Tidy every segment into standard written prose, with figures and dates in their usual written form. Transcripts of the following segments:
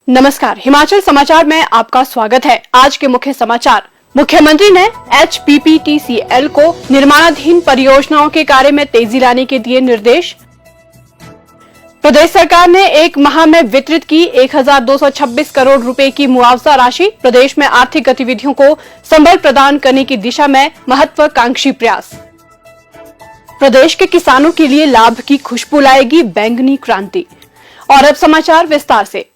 नमस्कार, हिमाचल समाचार में आपका स्वागत है। आज के मुख्य समाचार। मुख्यमंत्री ने HPPTCL को निर्माणाधीन परियोजनाओं के कार्य में तेजी लाने के दिए निर्देश। प्रदेश सरकार ने एक माह में वितरित की 1226 करोड़ रुपए की मुआवजा राशि। प्रदेश में आर्थिक गतिविधियों को संबल प्रदान करने की दिशा में महत्वाकांक्षी प्रयास। प्रदेश के किसानों के लिए लाभ की खुशबू लाएगी बैंगनी क्रांति। और अब समाचार विस्तार से।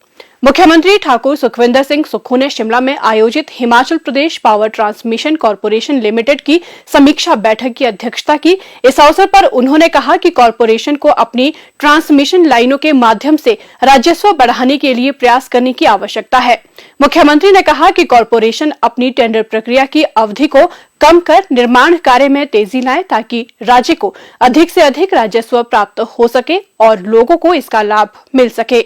मुख्यमंत्री ठाकुर सुखविंदर सिंह सुक्खू ने शिमला में आयोजित Himachal Pradesh power transmission corporation limited की समीक्षा बैठक की अध्यक्षता की। इस अवसर पर उन्होंने कहा कि कॉरपोरेशन को अपनी ट्रांसमिशन लाइनों के माध्यम से राजस्व बढ़ाने के लिए प्रयास करने की आवश्यकता है। मुख्यमंत्री ने कहा कि कॉरपोरेशन अपनी टेंडर प्रक्रिया की अवधि को कम कर निर्माण कार्य में तेजी लाए ताकि राज्य को अधिक से अधिक राजस्व प्राप्त हो सके और लोगों को इसका लाभ मिल सके।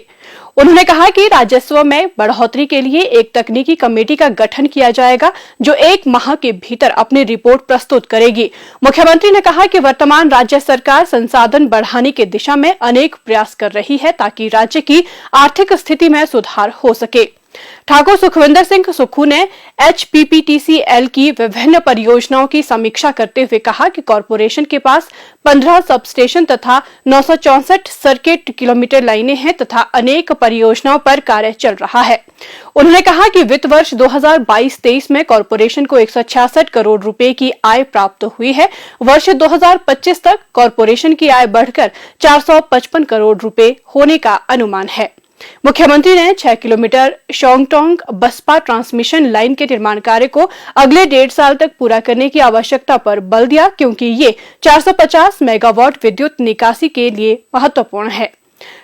उन्होंने कहा कि राजस्व में बढ़ोतरी के लिए एक तकनीकी कमेटी का गठन किया जाएगा जो 1 माह के भीतर अपनी रिपोर्ट प्रस्तुत करेगी। मुख्यमंत्री ने कहा कि वर्तमान राज्य सरकार संसाधन बढ़ाने की दिशा में अनेक प्रयास कर रही है ताकि राज्य की आर्थिक स्थिति में सुधार हो सके। ठाकुर सुखविंदर सिंह सुक्खू ने HPPTCL की विभिन्न परियोजनाओं की समीक्षा करते हुए कहा कि कॉरपोरेशन के पास 15 सबस्टेशन तथा 964 सर्किट किलोमीटर लाइनें हैं तथा अनेक परियोजनाओं पर कार्य चल रहा है। उन्होंने कहा कि वित्त वर्ष 2022-23 में कॉरपोरेशन को 166 करोड़ रुपए की आय प्राप्त हुई है। वर्ष 2025 तक कॉरपोरेशन की आय बढ़कर 455 करोड़ रुपए होने का अनुमान है। मुख्यमंत्री ने 6 kilometre Shongtong Baspa transmission line के निर्माण कार्य को अगले 1.5 साल तक पूरा करने की आवश्यकता पर बल दिया क्योंकि ये 450 मेगावाट विद्युत निकासी के लिए महत्वपूर्ण है।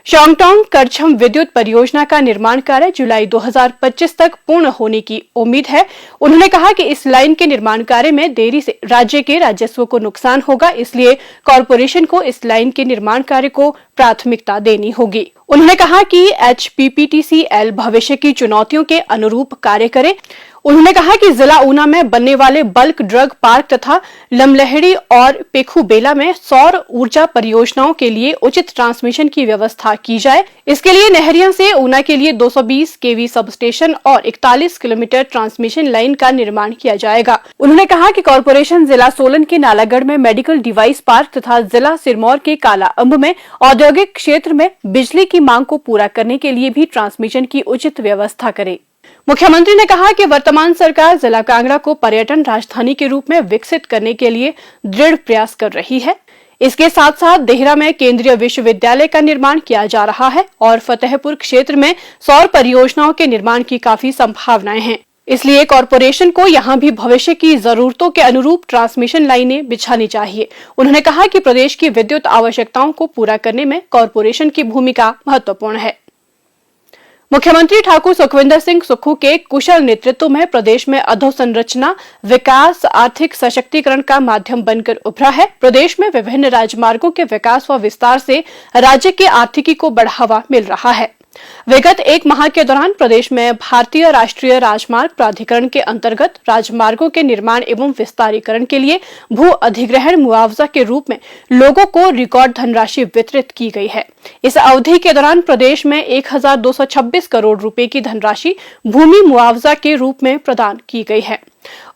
शोंगटोंग करछम विद्युत परियोजना का निर्माण कार्य जुलाई 2025 तक पूर्ण होने की उम्मीद है। उन्होंने कहा कि इस लाइन के निर्माण कार्य में देरी से राज्य के राजस्व को नुकसान होगा, इसलिए कॉरपोरेशन को इस लाइन के निर्माण कार्य को प्राथमिकता देनी होगी। उन्होंने कहा कि HPPTCL भविष्य की चुनौतियों के अनुरूप कार्य करे। उन्होंने कहा कि जिला ऊना में बनने वाले बल्क ड्रग पार्क तथा लमलहेड़ी और पेखूबेला में सौर ऊर्जा परियोजनाओं के लिए उचित ट्रांसमिशन की व्यवस्था की जाए। इसके लिए नहरिया से ऊना के लिए 220 kV सबस्टेशन और 41 किलोमीटर ट्रांसमिशन लाइन का निर्माण किया जाएगा। उन्होंने कहा कि कॉरपोरेशन जिला सोलन के नालागढ़ में मेडिकल डिवाइस पार्क तथा जिला सिरमौर के काला अम्ब में औद्योगिक क्षेत्र में बिजली की मांग को पूरा करने के लिए भी ट्रांसमिशन की उचित व्यवस्था करे। मुख्यमंत्री ने कहा कि वर्तमान सरकार जिला कांगड़ा को पर्यटन राजधानी के रूप में विकसित करने के लिए दृढ़ प्रयास कर रही है। इसके साथ साथ देहरा में केंद्रीय विश्वविद्यालय का निर्माण किया जा रहा है और फतेहपुर क्षेत्र में सौर परियोजनाओं के निर्माण की काफी संभावनाएं हैं। इसलिए कॉरपोरेशन को यहां भी भविष्य की जरूरतों के अनुरूप ट्रांसमिशन लाइनें बिछानी चाहिए। उन्होंने कहा कि प्रदेश की विद्युत आवश्यकताओं को पूरा करने में कॉरपोरेशन की भूमिका महत्वपूर्ण है। मुख्यमंत्री ठाकुर सुखविंदर सिंह सुक्खू के कुशल नेतृत्व में प्रदेश में अधोसंरचना विकास आर्थिक सशक्तिकरण का माध्यम बनकर उभरा है। प्रदेश में विभिन्न राजमार्गों के विकास व विस्तार से राज्य की आर्थिकी को बढ़ावा मिल रहा है। विगत 1 माह के दौरान प्रदेश में भारतीय राष्ट्रीय राजमार्ग प्राधिकरण के अंतर्गत राजमार्गों के निर्माण एवं विस्तारीकरण के लिए भू अधिग्रहण मुआवजा के रूप में लोगों को रिकॉर्ड धनराशि वितरित की गई है। इस अवधि के दौरान प्रदेश में 1226 करोड़ रुपए की धनराशि भूमि मुआवजा के रूप में प्रदान की गई है।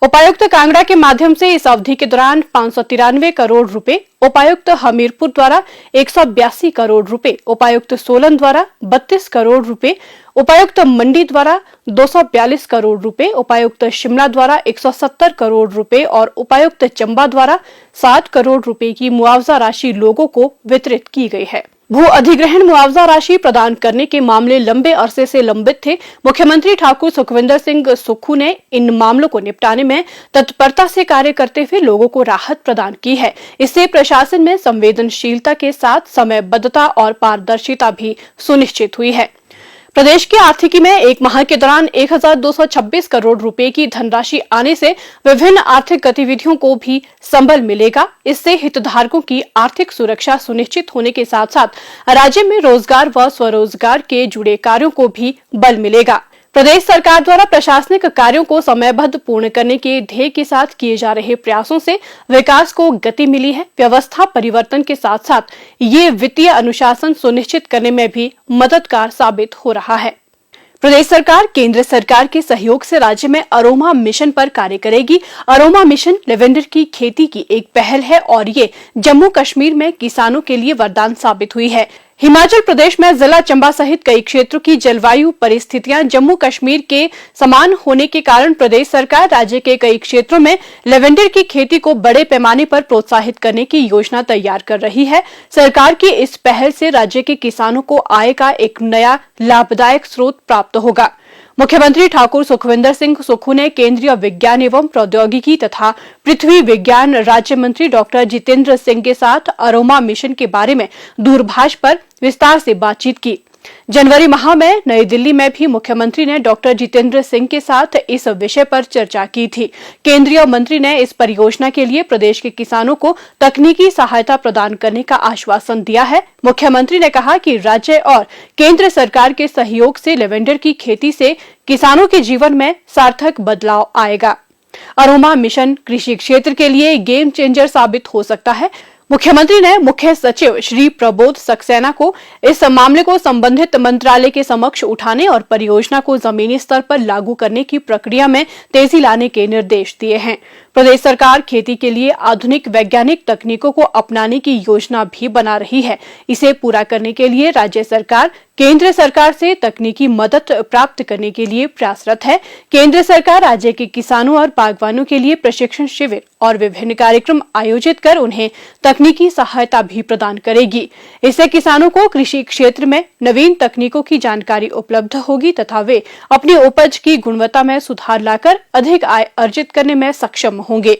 उपायुक्त कांगड़ा के माध्यम से इस अवधि के दौरान 593 करोड़ रुपए, उपायुक्त हमीरपुर द्वारा 182 करोड़ रुपए, उपायुक्त सोलन द्वारा 32 करोड़ रुपए, उपायुक्त मंडी द्वारा 242 करोड़ रुपए, उपायुक्त शिमला द्वारा 170 करोड़ रुपए और उपायुक्त चंबा द्वारा 60 करोड़ रुपए की मुआवजा राशि लोगों को वितरित की गई है। भू अधिग्रहण मुआवजा राशि प्रदान करने के मामले लंबे अरसे से लंबित थे। मुख्यमंत्री ठाकुर सुखविंदर सिंह सुक्खू ने इन मामलों को निपटाने में तत्परता से कार्य करते हुए लोगों को राहत प्रदान की है। इससे प्रशासन में संवेदनशीलता के साथ समयबद्धता और पारदर्शिता भी सुनिश्चित हुई है। प्रदेश की आर्थिकी में 1 माह के दौरान 1226 करोड़ रुपए की धनराशि आने से विभिन्न आर्थिक गतिविधियों को भी संबल मिलेगा। इससे हितधारकों की आर्थिक सुरक्षा सुनिश्चित होने के साथ साथ राज्य में रोजगार व स्वरोजगार के जुड़े कार्यों को भी बल मिलेगा। प्रदेश सरकार द्वारा प्रशासनिक कार्यों को समयबद्ध पूर्ण करने के ध्येय के साथ किए जा रहे प्रयासों से विकास को गति मिली है। व्यवस्था परिवर्तन के साथ साथ ये वित्तीय अनुशासन सुनिश्चित करने में भी मददगार साबित हो रहा है। प्रदेश सरकार केंद्र सरकार के सहयोग से राज्य में अरोमा मिशन पर कार्य करेगी। अरोमा मिशन लेवेंडर की खेती की एक पहल है और ये जम्मू कश्मीर में किसानों के लिए वरदान साबित हुई है। हिमाचल प्रदेश में जिला चंबा सहित कई क्षेत्रों की जलवायु परिस्थितियां जम्मू कश्मीर के समान होने के कारण प्रदेश सरकार राज्य के कई क्षेत्रों में लेवेंडर की खेती को बड़े पैमाने पर प्रोत्साहित करने की योजना तैयार कर रही है। सरकार की इस पहल से राज्य के किसानों को आय का एक नया लाभदायक स्रोत प्राप्त होगा। मुख्यमंत्री ठाकुर सुखविंदर सिंह सुक्खू ने केंद्रीय विज्ञान एवं प्रौद्योगिकी तथा पृथ्वी विज्ञान राज्य मंत्री डॉक्टर जितेंद्र सिंह के साथ अरोमा मिशन के बारे में दूरभाष पर विस्तार से बातचीत की। जनवरी माह में नई दिल्ली में भी मुख्यमंत्री ने डॉक्टर जितेंद्र सिंह के साथ इस विषय पर चर्चा की थी। केंद्रीय मंत्री ने इस परियोजना के लिए प्रदेश के किसानों को तकनीकी सहायता प्रदान करने का आश्वासन दिया है। मुख्यमंत्री ने कहा कि राज्य और केंद्र सरकार के सहयोग से लेवेंडर की खेती से किसानों के जीवन में सार्थक बदलाव आएगा। अरोमा मिशन कृषि क्षेत्र के लिए गेम चेंजर साबित हो सकता है। मुख्यमंत्री ने मुख्य सचिव श्री प्रबोध सक्सेना को इस मामले को संबंधित मंत्रालय के समक्ष उठाने और परियोजना को जमीनी स्तर पर लागू करने की प्रक्रिया में तेजी लाने के निर्देश दिए हैं। प्रदेश सरकार खेती के लिए आधुनिक वैज्ञानिक तकनीकों को अपनाने की योजना भी बना रही है। इसे पूरा करने के लिए राज्य सरकार केंद्र सरकार से तकनीकी मदद प्राप्त करने के लिए प्रयासरत है। केंद्र सरकार राज्य के किसानों और बागवानों के लिए प्रशिक्षण शिविर और विभिन्न कार्यक्रम आयोजित कर उन्हें तकनीकी सहायता भी प्रदान करेगी। इससे किसानों को कृषि क्षेत्र में नवीन तकनीकों की जानकारी उपलब्ध होगी तथा वे अपनी उपज की गुणवत्ता में सुधार लाकर अधिक आय अर्जित करने में सक्षम होंगे।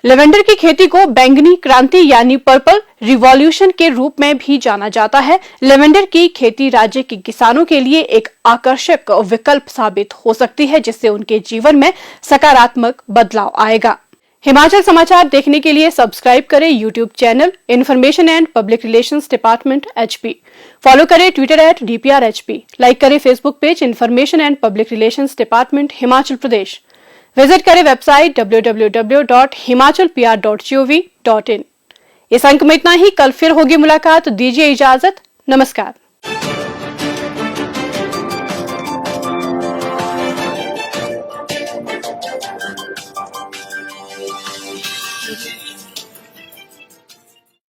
लेवेंडर की खेती को बैंगनी क्रांति यानी पर्पल रिवॉल्यूशन के रूप में भी जाना जाता है। लेवेंडर की खेती राज्य के किसानों के लिए एक आकर्षक विकल्प साबित हो सकती है, जिससे उनके जीवन में सकारात्मक बदलाव आएगा। हिमाचल समाचार देखने के लिए सब्सक्राइब करें YouTube channel information and public relations department HP। Follow करें ट्विटर @DPRHP। लाइक करें Facebook page information and public relations department Himachal Pradesh. Visit करें वेबसाइट www.himachalpr.gov.in। इस अंक में इतना ही। कल फिर होगी मुलाकात। दीजिए इजाजत। नमस्कार।